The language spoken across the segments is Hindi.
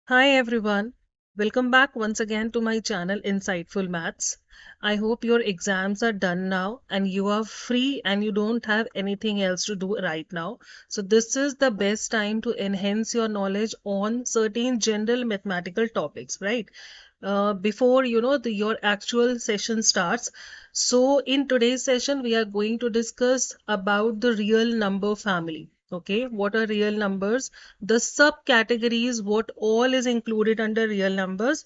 Hi everyone, welcome back once again to my channel Insightful Maths. I hope your exams are done now and you are free and you don't have anything else to do right now. So this is the best time to enhance your knowledge on certain general mathematical topics, right? Before your actual session starts. So in today's session we are going to discuss about the real number family. Okay, what are real numbers, the subcategories, what all is included under real numbers,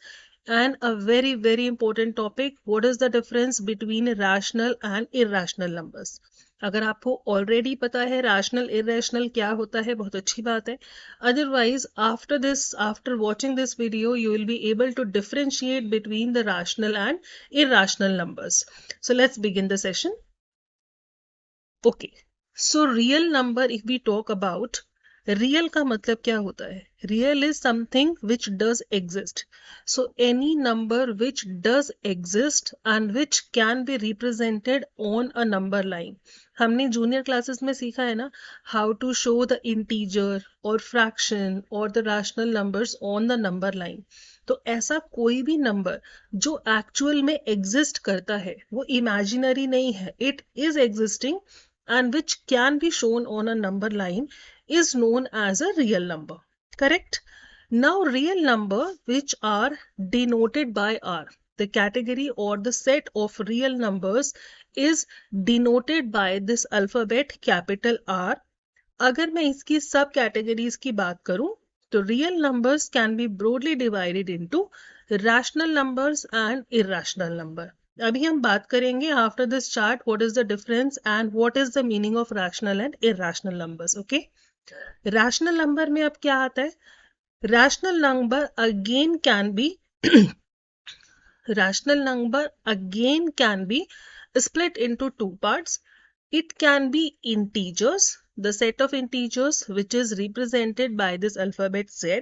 and a very important topic, what is the difference between rational and irrational numbers. अगर आपको ऑलरेडी पता है रैशनल इरेशनल क्या होता है बहुत अच्छी बात है. Otherwise, after watching this video, you will be able to differentiate between the rational and irrational numbers. So let's begin the session. Okay. So real number, if we talk about, real का मतलब क्या होता है? Real is something which does exist. So any number which does exist and which can be represented on a number line. हमने जूनियर क्लासेस में सीखा है ना, how to show the integer or fraction or the rational numbers on the number line. तो ऐसा कोई भी नंबर जो एक्चुअल में एग्जिस्ट करता है वो इमेजिनरी नहीं है, it is existing and which can be shown on a number line is known as a real number. Correct? Now, real number which are denoted by R, the category or the set of real numbers is denoted by this alphabet capital R. अगर मैं इसकी सब कैटेगरीज की बात करूं तो real numbers can be broadly divided into rational numbers and irrational number. अभी हम बात करेंगे after this chart what is the difference and what is the meaning of rational and irrational numbers. Okay, rational number में अब क्या आता है? Rational number again can B rational number again can be split into two parts. It can be integers, the set of integers which is represented by this alphabet Z,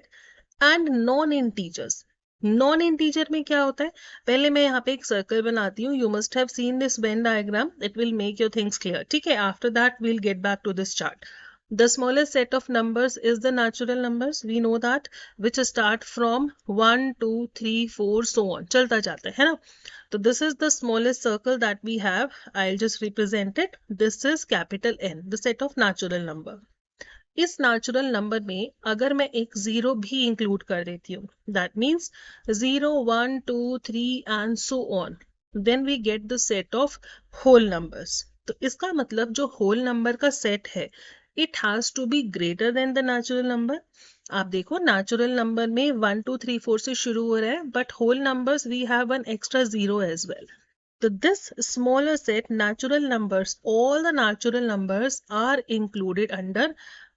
and non-integers. Non integer में क्या होता है? पहले मैं यहाँ पे एक सर्कल बनाती हूँ. You must have seen this Venn diagram, it will make your things clear. ठीक है, after that we'll get back to this chart. The smallest set of numbers is the natural numbers. We know that, which start from 1, 2, 3, 4, so on. चलता जाता है ना. So this is the smallest circle that we have. I'll just represent it. This is capital N, the set of natural number. इस नेचुरल नंबर में अगर मैं एक जीरो भी इंक्लूड कर देती हूँ, that means 0, 1, 2, 3 and so on, then we get the set of whole numbers. तो इसका मतलब जो होल नंबर का सेट है, it has to be greater than the natural number. आप देखो नेचुरल नंबर में 1, 2, 3, 4 से शुरू हो रहा है, but whole numbers we have an extra zero as well. So this smaller set natural numbers, all the natural numbers are included under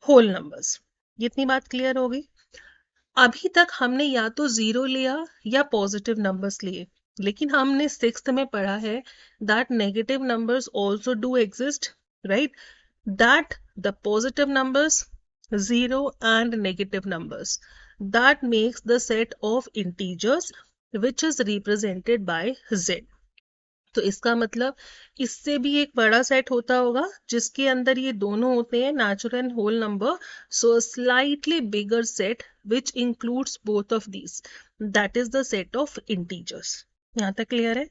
whole numbers. इतनी बात क्लियर हो गई? अभी तक हमने या तो जीरो लिया या पॉजिटिव नंबर्स लिए, लेकिन हमने सिक्स्थ में पढ़ा है that negative numbers also do exist, right? That the positive numbers, zero and negative numbers, that makes the set of integers which is represented by Z. तो इसका मतलब इससे भी एक बड़ा सेट होता होगा जिसके अंदर ये दोनों होते हैं, natural and whole number. So slightly bigger set which includes both of these, that is the set of integers. यहाँ तक क्लियर है?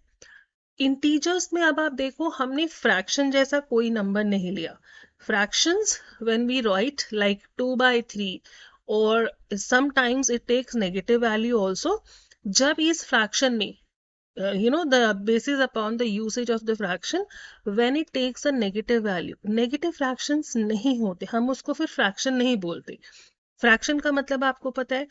इंटीजर्स में अब आप देखो हमने फ्रैक्शन जैसा कोई नंबर नहीं लिया. Fractions when we write like 2/3 और sometimes it takes negative value also. जब इस फ्रैक्शन में the basis upon the usage of the fraction, when it takes a negative value, negative fractions नहीं होते, हम उसको फिर fraction नहीं बोलते. fraction का मतलब आपको पता है,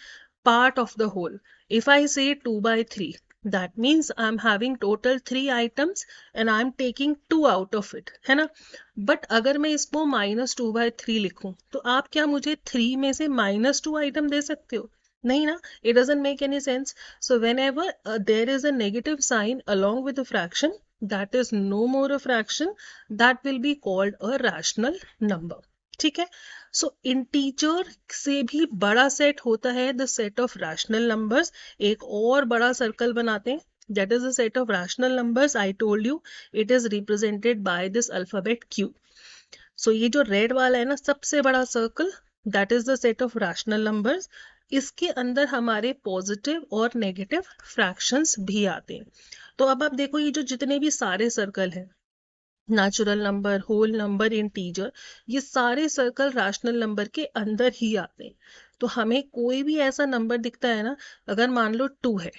part of the whole. If I say 2/3, that means I'm having total 3 items and I'm taking 2 out of it, है ना. बट अगर मैं इसको -2/3 लिखूं तो आप क्या मुझे 3 में से -2 आइटम दे सकते हो? नहीं ना, it doesn't make any sense. So whenever there is a negative sign along with the fraction, that is no more a fraction, that will be called a rational number. ठीक है. सो इंटीजर से भी बड़ा सेट होता है the set of rational numbers. एक और बड़ा सर्कल बनाते हैं, that is the set of rational numbers. I told you it is represented by this alphabet Q. So ये जो रेड वाला है ना सबसे बड़ा circle, that is the set of rational numbers. इसके अंदर हमारे पॉजिटिव और नेगेटिव फ्रैक्शंस भी आते हैं। तो अब आप देखो ये जो जितने भी सारे सर्कल हैं, natural number, whole number, integer, ये सारे सर्कल रैशनल नंबर के अंदर ही आते हैं। तो हमें कोई भी ऐसा नंबर दिखता है ना, अगर मान लो 2 है,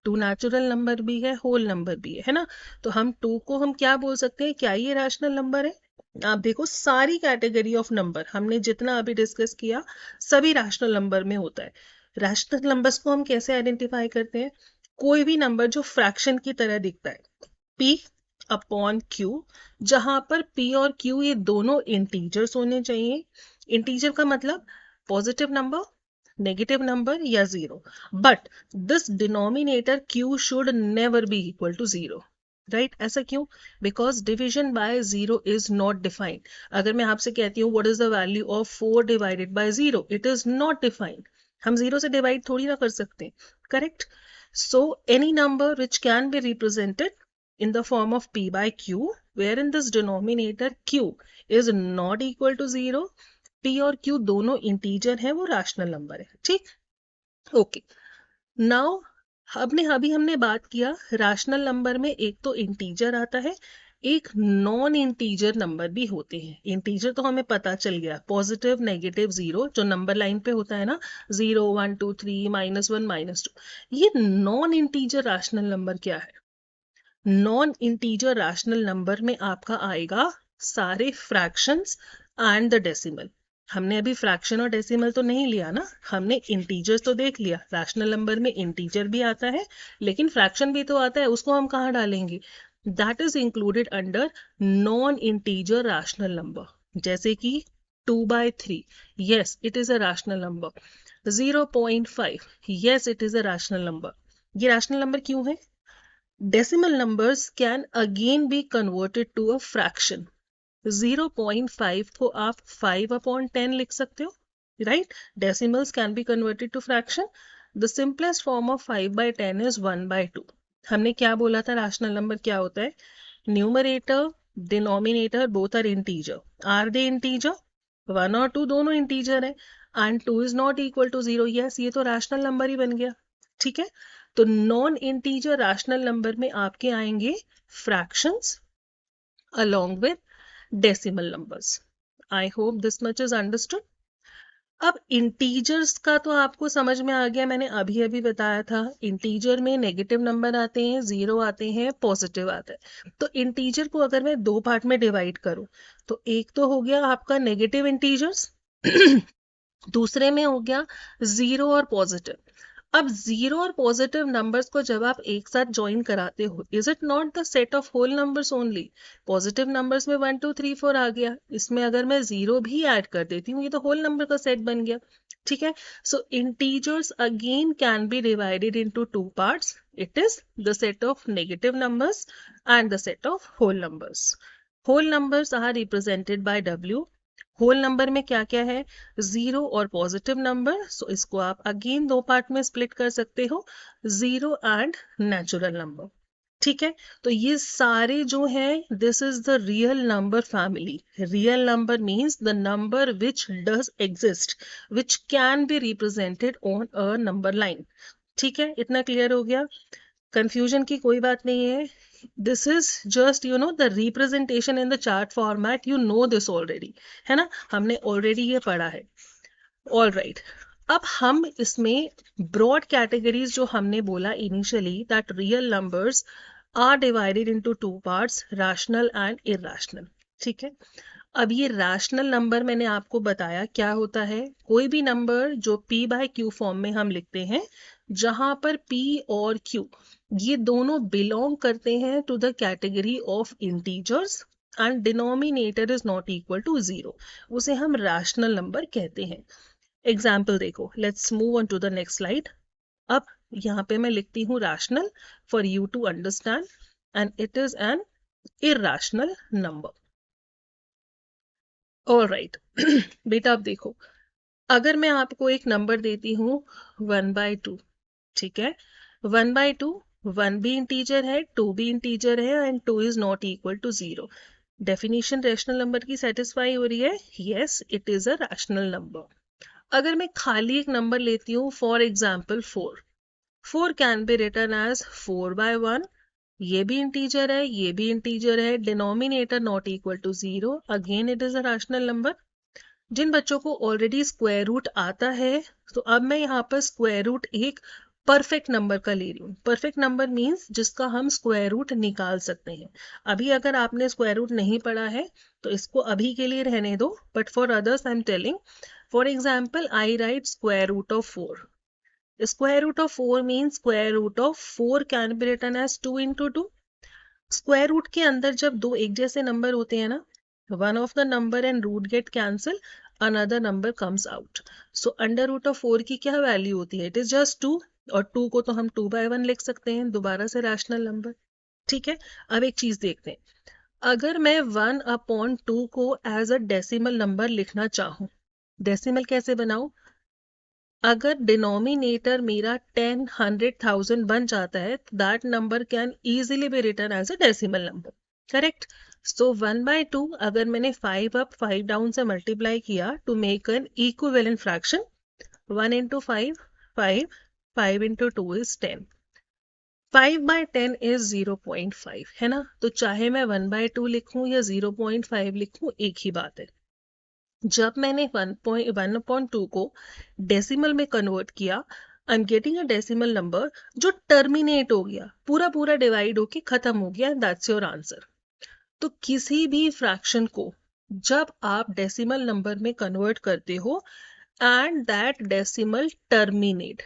2 नेचुरल नंबर भी है, होल नंबर भी है ना, तो हम 2 को हम क्या बोल सकते हैं, क्या ये रैशनल नंबर है? आप देखो सारी कैटेगरी ऑफ नंबर हमने जितना अभी डिस्कस किया सभी रैशनल नंबर में होता है। रैशनल नंबर्स को हम कैसे आइडेंटिफाई करते हैं? कोई भी नंबर जो फ्रैक्शन की तरह दिखता है, P अपॉन Q, जहां पर P और Q ये दोनों इंटीजर्स होने चाहिए। इंटीजर का मतलब पॉजिटिव नंबर, नेगेटिव नंबर या zero, but this denominator Q should never be equal to zero, right? ऐसा क्यों? Because division by zero is not defined. अगर मैं आपसे कहती हूँ what is the value of 4 divided by zero, it is not defined. हम जीरो से डिवाइड थोड़ी ना कर सकते, correct? So any number which can be represented in the form of P by Q, wherein this denominator Q is not equal to 0, P और Q दोनों इंटीजर है, वो रैशनल नंबर है, ठीक? ओके, नाउ अभी हमने बात किया रैशनल नंबर में एक तो इंटीजर आता है, एक नॉन इंटीजर नंबर भी होते हैं। इंटीजर तो हमें पता चल गया, पॉजिटिव, नेगेटिव, जीरो, जो नंबर लाइन पे होता है ना, 0 1 2 3 -1 -2। ये नॉन इंटीजर रैशनल नंबर क्या है? नॉन इंटीजर रैशनल नंबर में आपका आएगा सारे फ्रैक्शंस एंड द डेसिमल। हमने अभी फ्रैक्शन और डेसिमल तो नहीं लिया ना, हमने इंटीजर्स तो देख लिया। रैशनल नंबर में इंटीजर भी आता है लेकिन फ्रैक्शन भी तो आता है, उसको हम कहाँ डालेंगे? That is included under non integer rational number. जैसे कि 2/3, yes it is a rational number। 0.5, yes it is a rational number। ये रैशनल नंबर क्यों है? Decimal numbers can again be converted to a fraction। 0.5 को आप 5/10 लिख सकते हो, right? Decimals can be converted to fraction। The simplest form of 5/10 is 1/2। हमने क्या बोला था रैशनल नंबर क्या होता है? Numerator, denominator both are integer. Are they integer? 1 और 2 दोनों इंटीजर है, and 2 is not equal to 0। Yes, ये तो रैशनल नंबर ही बन गया, ठीक है? तो नॉन इंटीजर रैशनल नंबर में आपके आएंगे fractions along with decimal numbers। I hope this much is understood। अब इंटीजर्स का तो आपको समझ में आ गया, मैंने अभी अभी बताया था। इंटीजर में नेगेटिव नंबर आते हैं, जीरो आते हैं, पॉजिटिव आता है। तो इंटीजर को अगर मैं 2 पार्ट में डिवाइड करूं, तो एक तो हो गया आपका नेगेटिव इंटीजर्स दूसरे में हो गया जीरो और पॉजिटिव। अब जीरो और पॉजिटिव नंबर्स को जब आप एक साथ ज्वाइन कराते हो, is it not the set of whole numbers only? Positive numbers में 1 2 3 4 आ गया, इसमें अगर मैं जीरो भी ऐड कर देती हूँ, ये तो होल नंबर का सेट बन गया, ठीक है? So integers again can be divided into 2 parts. It is the set of negative numbers and the set of whole numbers. Whole numbers are represented by W। Whole number में क्या क्या है? जीरो और पॉजिटिव नंबर। सो इसको आप अगेन 2 पार्ट में स्प्लिट कर सकते हो, जीरो एंड नेचुरल नंबर, ठीक है? तो ये सारे जो हैं, this is the real number family. Real number means the number which does exist, which can be represented on a number line, ठीक है? इतना क्लियर हो गया? कंफ्यूजन की कोई बात नहीं है। This is just the representation in the chart format, you know this already, है ना? हमने ऑलरेडी ये पढ़ा है। ऑल राइट, अब हम इसमें ब्रॉड कैटेगरीज जो हमने बोला initially, that real numbers are divided into 2 parts, rational and irrational, ठीक है? अब ये रैशनल नंबर मैंने आपको बताया क्या होता है। कोई भी नंबर जो P बाय Q फॉर्म में हम लिखते हैं, जहां पर P और Q ये दोनों बिलोंग करते हैं to the category of integers and denominator is not equal to 0, उसे हम रैशनल नंबर कहते हैं। एग्जाम्पल देखो, let's move on to the next slide. अब यहाँ पे मैं लिखती हूँ rational for you to understand, and it is an irrational number. All right बेटा, अब देखो, अगर मैं आपको एक नंबर देती हूँ 1/2, ठीक है? 1/2, 1 भी इंटीजर है, 2 भी इंटीजर है, and 2 is not equal to 0। Definition rational number की सेटिस्फाई हो रही है? Yes, it is a rational number. अगर मैं खाली एक नंबर लेती हूँ, for example 4 can be written as 4/1, ये भी इंटीजर है, ये भी इंटीजर है, denominator not equal to 0, again it is a rational number. जिन बच्चों को ऑलरेडी स्क्वायर रूट आता है, तो अब मैं यहाँ पर स्क्वायर रूट एक परफेक्ट नंबर का ले रही हूँ। परफेक्ट नंबर मीन्स जिसका हम स्क्वायर रूट निकाल सकते हैं। अभी अगर आपने स्क्वायर रूट नहीं पढ़ा है तो इसको अभी के लिए रहने दो, but for others I am telling, for example I write square root of 4. Square root of 4 means square root of 4 can be written as 2 into 2. Square root के अंदर जब दो एक जैसे नंबर होते हैं ना, one of the number and root get cancel, another number comes out. So under root of 4 की क्या वैल्यू होती है? इट इज जस्ट 2, और 2 को तो हम 2/1 लिख सकते हैं, दोबारा से रैशनल नंबर। ठीक है, अब एक चीज देखते हैं। अगर मैं 1/2 को एज अ डेसिमल नंबर लिखना चाहूँ, डेसिमल कैसे बनाऊं? अगर डिनोमिनेटर मेरा 10, 100,000 बन जाता है, that number can easily be written as a decimal number, correct? So 1/2 अगर मैंने 5 अप 5 डाउन से मल्टीप्लाई किया to make an equivalent fraction, 1 into 5, 5, 5 into 2 is 10, 5/10 is 0.5, है ना? तो चाहे मैं 1/2 लिखूं या 0.5 लिखूं, एक ही बात है। जब मैंने 1/2 को डेसिमल में कन्वर्ट किया, I am getting a decimal number जो टर्मिनेट हो गया, पूरा पूरा डिवाइड होके खत्म हो गया, दैट्स योर आंसर। तो किसी भी फ्रैक्शन को जब आप डेसिमल नंबर में कन्वर्ट करते हो एंड दैट डेसिमल टर्मिनेट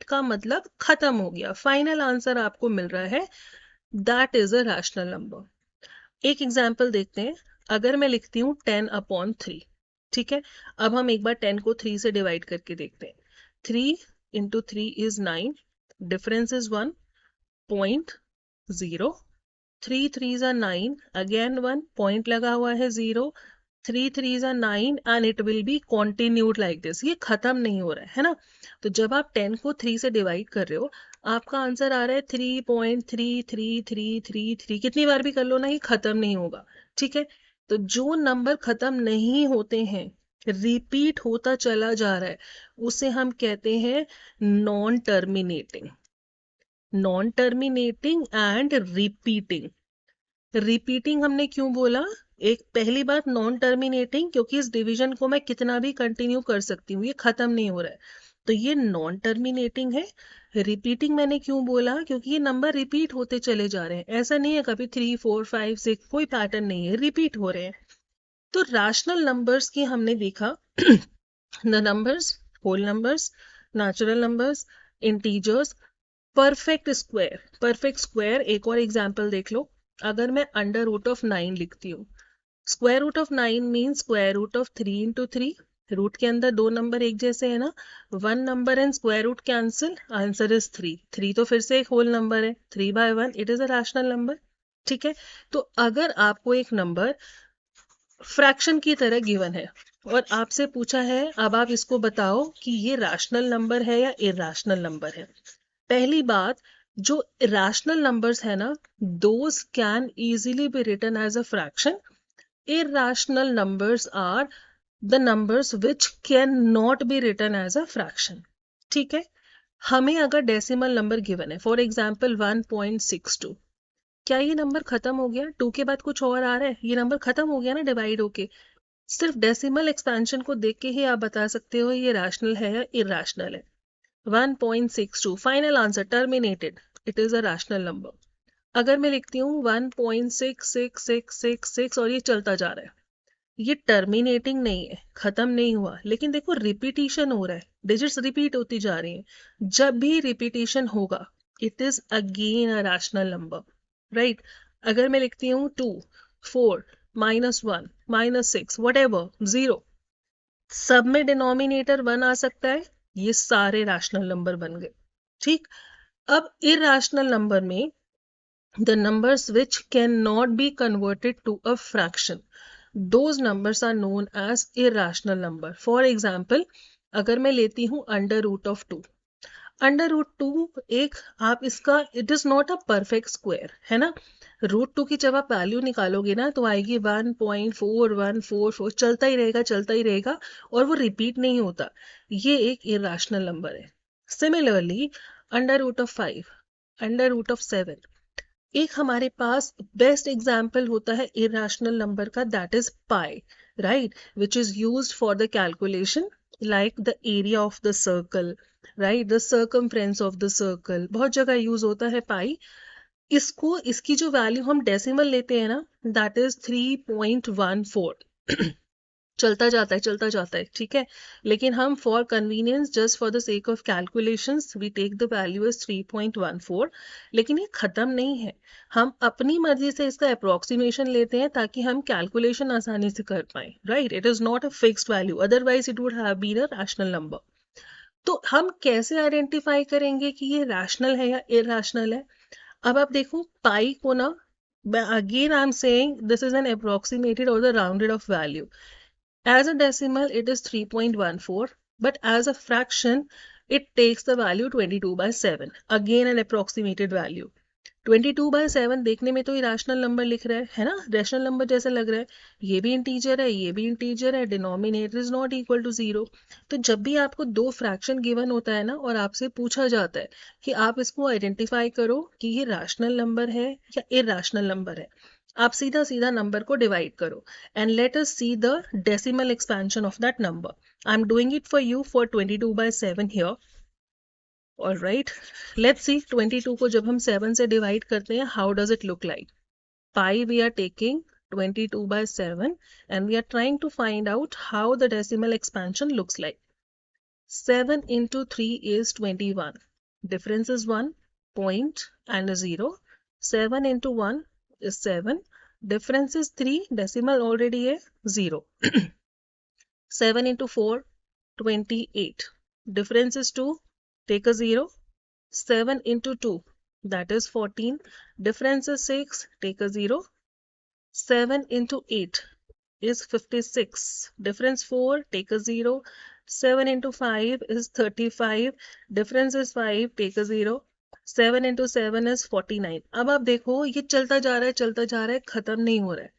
का मतलब खत्म हो गया, फाइनल आंसर आपको मिल रहा है, that is a rational number. एक एग्जाम्पल देखते हैं। अगर मैं लिखती हूँ 10/3, ठीक है, अब हम एक बार 10 को 3 से डिवाइड करके देखते हैं। 3 into 3 is 9, difference is 1.0, 3 3s are 9, again 1 point लगा हुआ है 0, 3 3s are 9 and it will be continued like this, ये खत्म नहीं हो रहा है ना? तो जब आप 10 को 3 से डिवाइड कर रहे हो, आपका आंसर आ रहा है 3.333333, कितनी बार भी कर लो ना, ये खत्म नहीं होगा। ठीक है, तो जो नंबर खत्म नहीं होते हैं, रिपीट होता चला जा रहा है, उसे हम कहते हैं non terminating. Non terminating and repeating. Repeating हमने क्यों बोला? एक पहली बात नॉन टर्मिनेटिंग, क्योंकि इस डिवीजन को मैं कितना भी कंटिन्यू कर सकती हूँ, ये खत्म नहीं हो रहा है, तो ये नॉन टर्मिनेटिंग है। रिपीटिंग मैंने क्यों बोला? क्योंकि ये नंबर रिपीट होते चले जा रहे हैं, ऐसा नहीं है कभी 3 4 5 6, कोई पैटर्न नहीं है, रिपीट हो रहे हैं। तो रैशनल नंबर्स की हमने देखा the numbers, whole numbers, natural numbers, integers, perfect square. एक और एग्जाम्पल देख लो। अगर मैं अंडर रूट ऑफ 9 लिखती हूँ, square root of 9 mean square root of 3 into 3, root के अंदर दो नंबर एक जैसे है ना, one number and square root cancel, answer is 3। 3 तो फिर से एक होल नंबर है, 3/1, it is a rational number. ठीक है, तो अगर आपको एक नंबर फ्रैक्शन की तरह गिवन है और आपसे पूछा है अब आप इसको बताओ कि ये रैशनल नंबर है या इरैशनल नंबर है। पहली बात, जो रैशनल नंबर्स है ना, those can easily be written as a fraction. irrational numbers are the numbers which can not be written as a fraction. ठीक है, हमें अगर डेसिमल नंबर गिवन है, फॉर एग्जाम्पल 1.62, क्या ये नंबर खत्म हो गया? 2 के बाद कुछ और आ रहा है, ये नंबर खत्म हो गया ना डिवाइड होके? सिर्फ डेसिमल एक्सपेंशन को देख के ही आप बता सकते हो ये रैशनल है या इरैशनल है। 1.62 final answer, terminated, it is a rational number. अगर मैं लिखती हूँ 1.6666 और ये चलता जा रहा है, ये टर्मिनेटिंग नहीं है, खत्म नहीं हुआ, लेकिन देखो रिपीटिशन हो रहा है, डिजिट्स रिपीट होती जा रही हैं। जब भी रिपीटिशन होगा, it is again a rational number, right? अगर मैं लिखती हूँ 2, 4, -1, -6, whatever, 0, सब में डिनोमिनेटर 1 आ सकता है, ये सारे रैशनल नंबर बन गए। ठीक, अब इरैशनल नंबर में the numbers which cannot be converted to a fraction, those numbers are known as irrational number. For example, अगर मैं लेती हूँ under root of 2, under root 2 एक आप इसका, it is not a perfect square, है ना? रूट 2 की जब आप वैल्यू निकालोगे ना तो आएगी 1.4144, चलता ही रहेगा और वो रिपीट नहीं होता, ये एक इरेशनल नंबर है। Similarly under root of 5, under root of 7, एक हमारे पास बेस्ट एग्जाम्पल होता है इरेशनल नंबर का, that is pi, right, which is used for the calculation like the area of the circle, right, the circumference of the circle, बहुत जगह यूज होता है पाई। इसको, इसकी जो वैल्यू हम डेसिमल लेते हैं ना, दैट इज 3.14। चलता जाता है, ठीक है, लेकिन हम for convenience, just for the sake of calculations, we take the value is 3.14। लेकिन ये खत्म नहीं है, हम अपनी मर्जी से इसका अप्रोक्सीमेशन लेते हैं ताकि हम कैलकुलेशन आसानी से कर पाए, right, it is not a fixed value, otherwise it would have been a rational number. तो हम कैसे आइडेंटिफाई करेंगे कि ये रैशनल है या इरैशनल है? अब आप देखो पाई को ना, again I'm saying this is an approximated or the rounded off value. As a decimal it is 3.14, but as a fraction it takes the value 22/7, again an approximated value. 22/7 देखने में तो इरेशनल नंबर लिख रहा है ना, रैशनल नंबर जैसा लग रहा है, ये भी इंटीजर है, ये भी इंटीजर है, denominator is not equal to 0। तो जब भी आपको दो फ्रैक्शन गिवन होता है ना और आपसे पूछा जाता है कि आप इसको आइडेंटिफाई करो कि ये रैशनल नंबर है या इरेशनल नंबर है, आप सीधा सीधा नंबर को डिवाइड करो and let us see the decimal expansion of that number. I am doing it for you for 22/7 here. All right, let's see 22 को जब हम 7 से डिवाइड करते हैं, how does it look like? Pi we are taking 22/7 and we are trying to find out how the decimal expansion looks like. 7 into 3 is 21. Difference is 1 point and a 0. 7 into 1 is 7. Difference is 3. Decimal already है 0. 7 into 4, 28. Difference is 2. Take a 0. 7 into 2, that is 14. Difference is 6. Take a 0. 7 into 8 is 56. Difference 4. Take a 0. 7 into 5 is 35. Difference is 5. Take a 0. 7 into 7 is 49. अब आप देखो ये चलता जा रहा है, खत्म नहीं हो रहा है।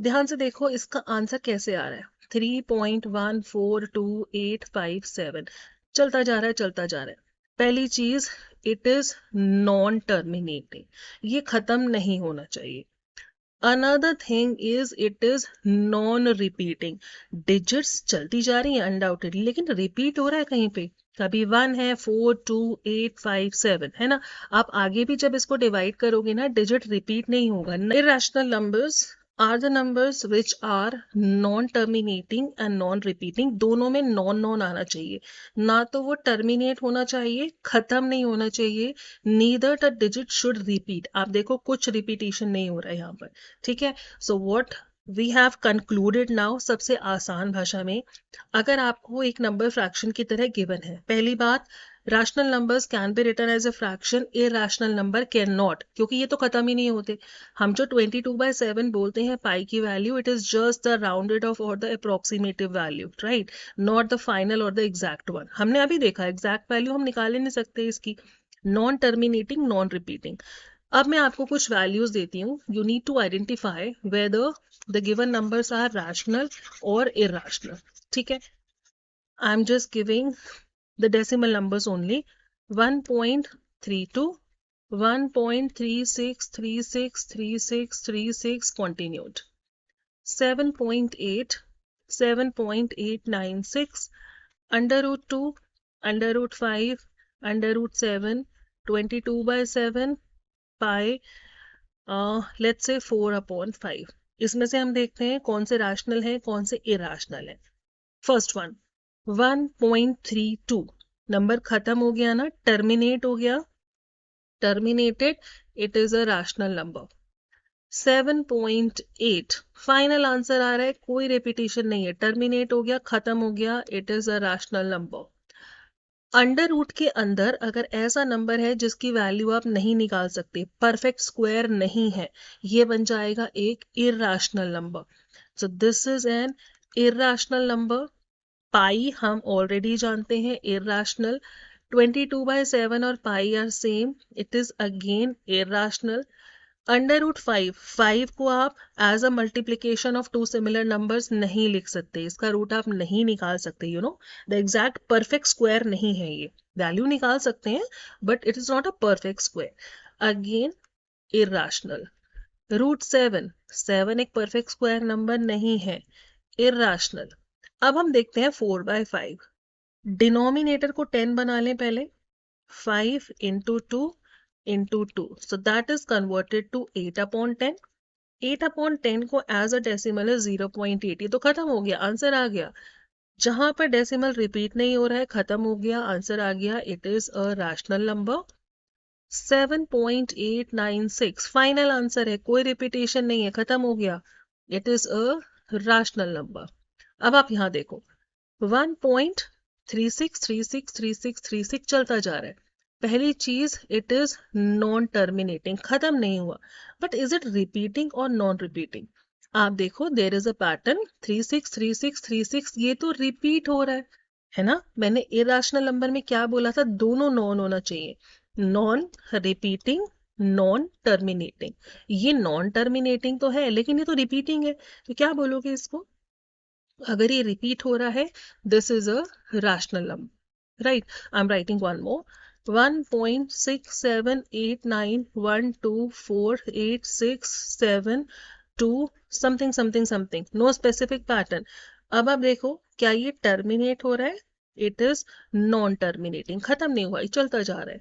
ध्यान से देखो इसका आंसर कैसे आ रहा है, 3.142857, चलता जा रहा है। पहली चीज, इट इज नॉन टर्मिनेटिंग, ये खत्म नहीं होना चाहिए। Another thing is it is non repeating, digits चलती जा रही हैं अनडाउटेडली, लेकिन रिपीट हो रहा है कहीं पे, कभी 1 है, 4, 2, 8, 5, 7 है ना। आप आगे भी जब इसको डिवाइड करोगे ना, डिजिट रिपीट नहीं होगा। Irrational numbers are the numbers which are non-terminating and non-repeating, दोनों में नॉन आना चाहिए, ना तो वो टर्मिनेट होना चाहिए, खत्म नहीं होना चाहिए, neither the digit should repeat। आप देखो कुछ रिपीटेशन नहीं हो रहा है यहाँ पर, ठीक है। So what we have concluded now, सबसे आसान भाषा में, अगर आपको एक नंबर फ्रैक्शन की तरह गिवन है, पहली बात, rational numbers can be written as a fraction, irrational number can not, क्योंकि ये तो खत्म ही नहीं होते। हम जो 22/7 बोलते हैं पाई की value, it is just the rounded off और the approximative value, right, not the final और द एग्जैक्ट वन। हमने अभी देखा एग्जैक्ट वैल्यू हम निकाल ही नहीं सकते इसकी, नॉन टर्मिनेटिंग, नॉन रिपीटिंग। अब मैं आपको कुछ वैल्यूज देती हूँ, you need to identify whether the given numbers are rational और इरेशनल, ठीक है। I am just giving the decimal numbers only, 1.32, 1.36363636 continued, 7.8, 7.896, under root 2, under root 5, under root 7, 22/7, pi, let's say 4/5। इसमें से हम देखते हैं कौन से रैशनल है, कौन से इरेशनल है। फर्स्ट वन 1.32, नंबर खत्म हो गया ना, टर्मिनेट हो गया, terminated, it is a rational number. 7.8 final answer आ रहा है, कोई रेपिटेशन नहीं है, टर्मिनेट हो गया, खत्म हो गया, it is a rational number. Under root के अंदर अगर ऐसा नंबर है जिसकी वैल्यू आप नहीं निकाल सकते, परफेक्ट स्क्वायर नहीं है, ये बन जाएगा एक irrational number. So this is an irrational number. Pi हम ऑलरेडी जानते हैं इरेशनल, 22/7 और pi are same, it is again irrational. Under root 5 को आप as a multiplication of two similar numbers नहीं लिख सकते, इसका रूट आप नहीं निकाल सकते, you know the exact perfect square नहीं है ये, वैल्यू निकाल सकते हैं but it is not a perfect square. Again इर्राशनल। Root 7 एक परफेक्ट स्क्वायर नंबर नहीं है, इर्राशनल। अब हम देखते हैं 4/5। डिनोमिनेटर को 10 बना लें पहले, 5 into 2 into 2, so that is converted to 8/10। 8/10 को एज अ डेसिमल है 0.8, ये तो खत्म हो गया, आंसर आ गया। जहां पर डेसिमल रिपीट नहीं हो रहा है, खत्म हो गया, आंसर आ गया, it is a rational number. 7.896 final answer है, कोई रिपीटेशन नहीं है, खत्म हो गया, it is a rational number. अब आप यहां देखो 1.36363636 चलता जा रहा है। पहली चीज, इट इज नॉन टर्मिनेटिंग, खत्म नहीं हुआ, बट इज इट रिपीटिंग और नॉन रिपीटिंग? आप देखो देयर इज अ पैटर्न 363636, ये तो रिपीट हो रहा है ना। मैंने इरेशनल नंबर में क्या बोला था, दोनों नॉन होना चाहिए, नॉन रिपीटिंग, नॉन टर्मिनेटिंग। ये नॉन टर्मिनेटिंग तो है लेकिन ये तो रिपीटिंग है, तो क्या बोलोगे इसको? अगर ये रिपीट हो रहा है, this is a rational number, right. I am writing one more, 1.6789124867 something something something, no specific pattern. अब आप देखो क्या ये टर्मिनेट हो रहा है? इट इज नॉन टर्मिनेटिंग, खत्म नहीं हुआ, ये चलता जा रहा है।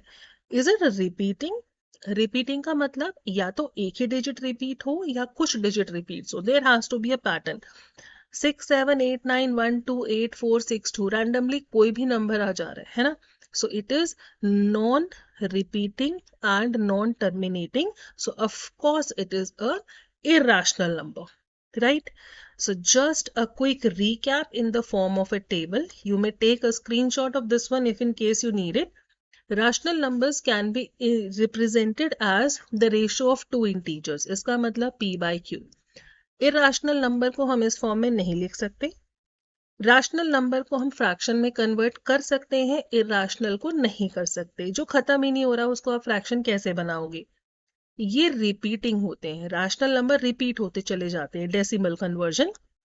Is it repeating? रिपीटिंग का मतलब या तो एक ही डिजिट रिपीट हो या कुछ डिजिट रिपीट हो, there has to be a pattern. 6789128462 randomly कोई भी नंबर आ जा रहा है ना, so it is non repeating and non terminating, so of course it is a irrational number, right? So just a quick recap in the form of a table. You may take a screenshot of this one if in case you need it. Rational numbers can be represented as the ratio of two integers. इसका मतलब p by q. Irrational number को हम इस फॉर्म में नहीं लिख सकते, रैशनल नंबर को हम फ्रैक्शन में कन्वर्ट कर सकते हैं, इरेशनल को नहीं कर सकते। जो खत्म ही नहीं हो रहा उसको आप फ्रैक्शन कैसे बनाओगे? ये रिपीटिंग होते हैं, रैशनल नंबर रिपीट होते चले जाते हैं, decimal conversion,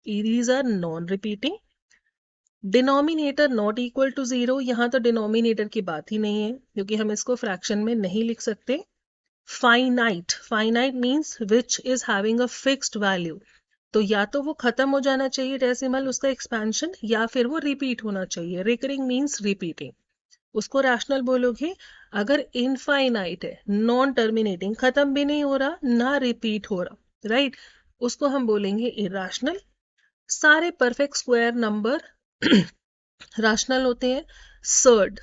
these are non repeating. Denominator not equal to 0, यहाँ तो डिनोमिनेटर की बात ही नहीं है क्योंकि हम इसको फ्रैक्शन में नहीं लिख सकते। Finite means which is having a fixed value, तो या तो वो खत्म हो जाना चाहिए डेसिमल उसका एक्सपेंशन, या फिर वो रिपीट होना चाहिए। रिकरिंग मीन्स रिपीटिंग, उसको रैशनल बोलोगे। अगर इनफाइनाइट है, नॉन टर्मिनेटिंग, खत्म भी नहीं हो रहा ना रिपीट हो रहा, राइट, उसको हम बोलेंगे इरेशनल। सारे परफेक्ट स्क्वायर नंबर रैशनल होते हैं। सर्ड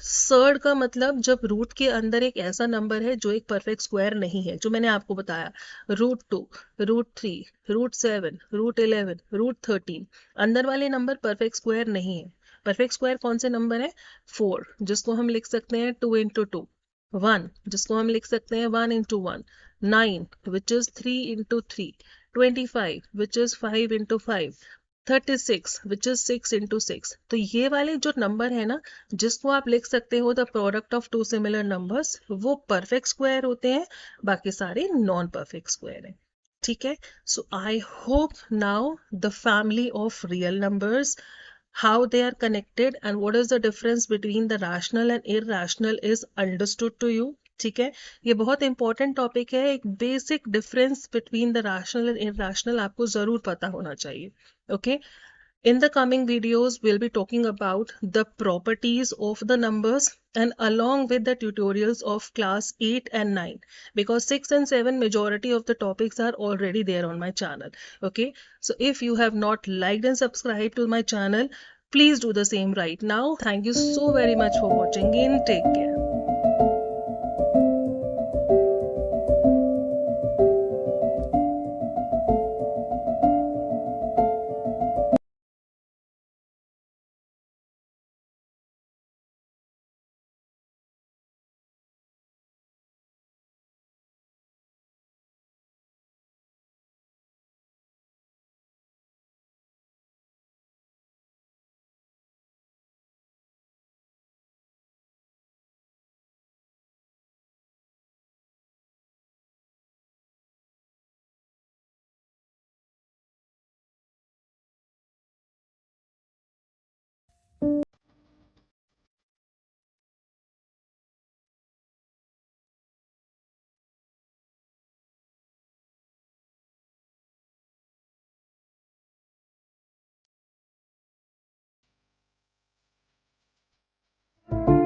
का मतलब जब रूट के अंदर एक ऐसा नंबर है जो एक परफेक्ट स्क्वायर नहीं है, जो मैंने आपको बताया, √2, √3, √7, √11, √13, अंदर वाले नंबर परफेक्ट स्क्वायर नहीं है। परफेक्ट स्क्वायर कौन से नंबर है? 4, जिसको हम लिख सकते हैं 2 into 2, 1 जिसको हम लिख सकते हैं 1 into 1, 9 which is 3 into 3, 25 which is 5 into 5, 36 which is 6 into 6। तो ये वाले जो नंबर है ना, जिसको आप लिख सकते हो the product of two similar numbers, वो परफेक्ट स्क्वायर होते हैं, बाकी सारे नॉन परफेक्ट स्क्वायर हैं, ठीक है। So I hope now the family of real numbers, how they are connected and what is the difference between the rational and irrational is understood to you, ठीक है। ये बहुत इंपॉर्टेंट टॉपिक है, एक basic difference between the rational and irrational आपको जरूर पता होना चाहिए, okay. In the coming videos, we'll be talking about the properties of the numbers and along with the tutorials of class 8 and 9, because 6 and 7 majority of the topics are already there on my channel. Okay, so if you have not liked and subscribed to my channel, please do the same right now. Thank you so very much for watching in. Take care.